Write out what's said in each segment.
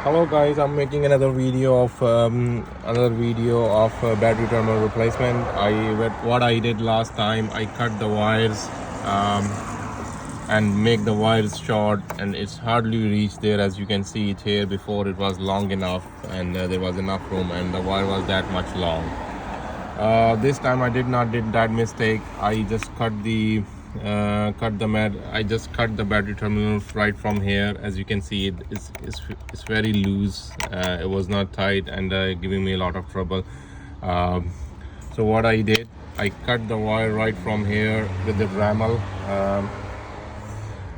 Hello guys, I'm making another video of battery terminal replacement. What I did last time, I cut the wires um, and make the wires short, and it's hardly reached there. As you can see it here, before it was long enough and there was enough room, and the wire was that much long. This time I did not did that mistake. I just I just cut the battery terminal right from here. As you can see, it's very loose. It was not tight and giving me a lot of trouble. Um, so what I did, I cut the wire right from here with the Dremel.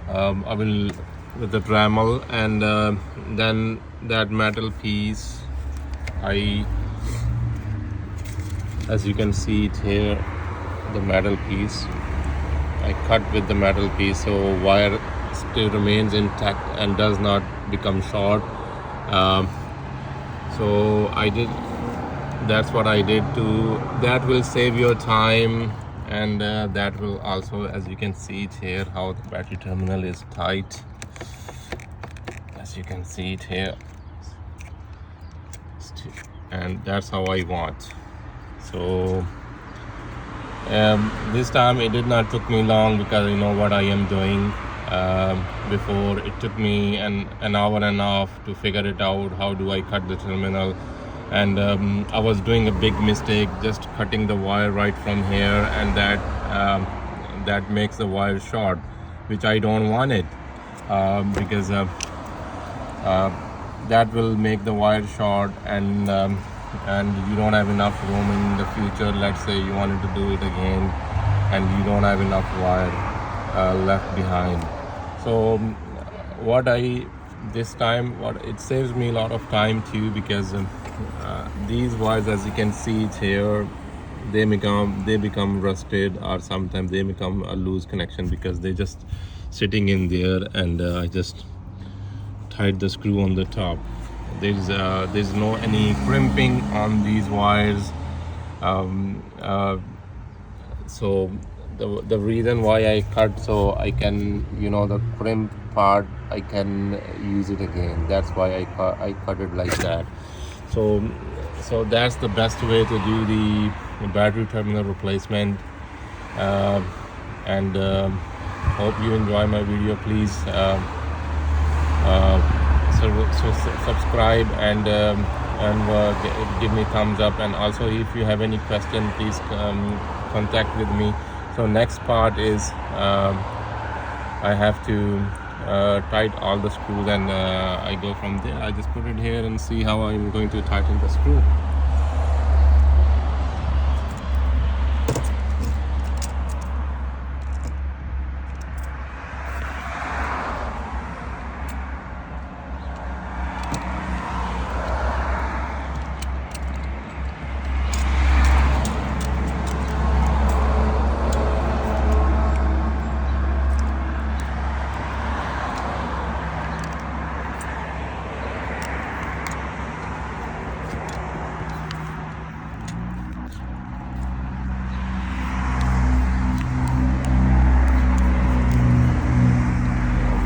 I will with the Dremel, and then that metal piece, I as you can see it here, the metal piece, I cut with the metal piece, so wire still remains intact and does not become short. um, so I did that's what I did to that will save your time, and that will also, as you can see it here, how the battery terminal is tight. As you can see it here, and that's how I want. So this time it did not took me long, because you know what I am doing. Before, it took me an hour and a half to figure it out, how do I cut the terminal. And I was doing a big mistake, just cutting the wire right from here, and that makes the wire short, which I don't want it, because uh, that will make the wire short, and you don't have enough room in the future. Let's say you wanted to do it again and you don't have enough wire left behind. So what I this time, what it saves me a lot of time too, because these wires, as you can see it here, they become rusted, or sometimes they become a loose connection because they just sitting in there, and I just tied the screw on the top. There's no any crimping on these wires. um, uh, so the reason why I cut, so I can, the crimp part, I can use it again. That's why I cut it like that. So that's the best way to do the battery terminal replacement. uh, and hope you enjoy my video. Please subscribe, and give me thumbs up. And also, if you have any question, please contact with me. So next part is, I have to tighten all the screws, and I go from there. I just put it here and see how I'm going to tighten the screw.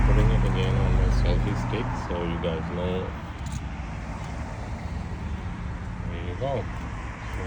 Putting it again on my selfie stick, so you guys know. There you go. So,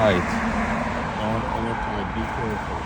tight. Not ever tight. Be careful.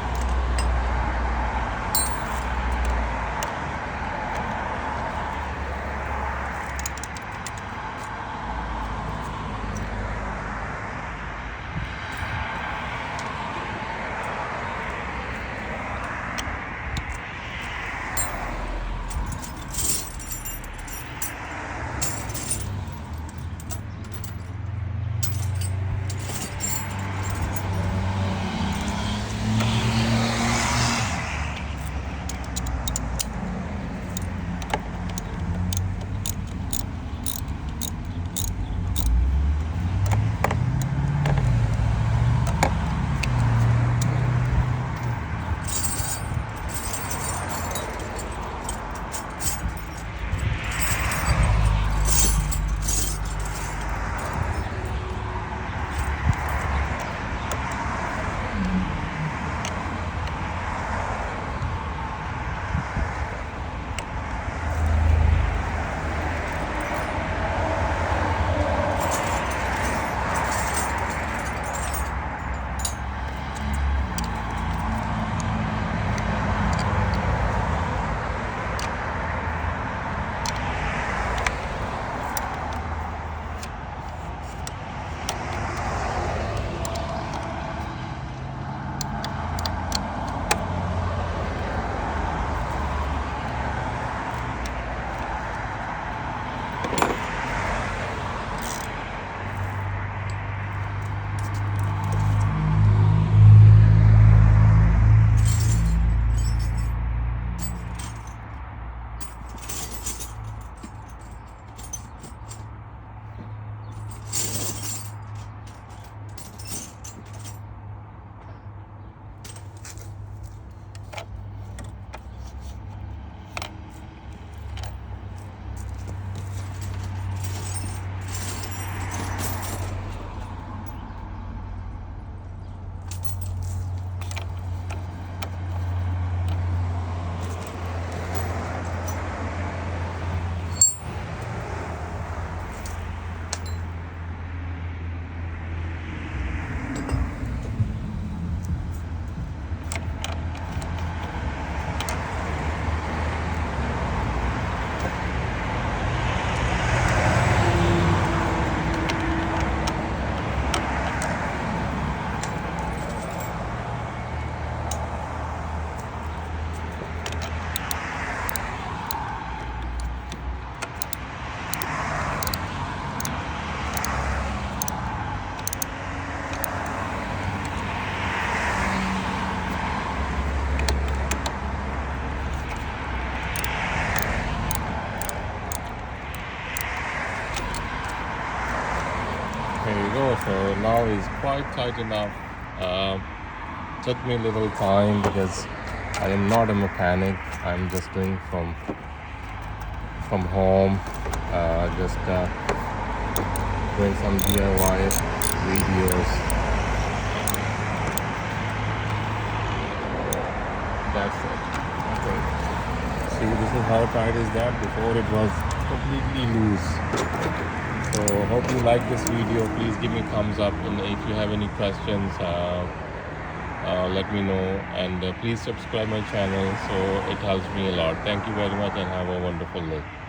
There you go. So now it's quite tight enough. Took me a little time because I am not a mechanic. I'm just doing from home. Just doing some DIY videos. That's it. Okay. See, this is how tight is that. Before it was completely loose. So hope you like this video. Please give me thumbs up, and if you have any questions, let me know, and please subscribe my channel, so it helps me a lot. Thank you very much and have a wonderful day.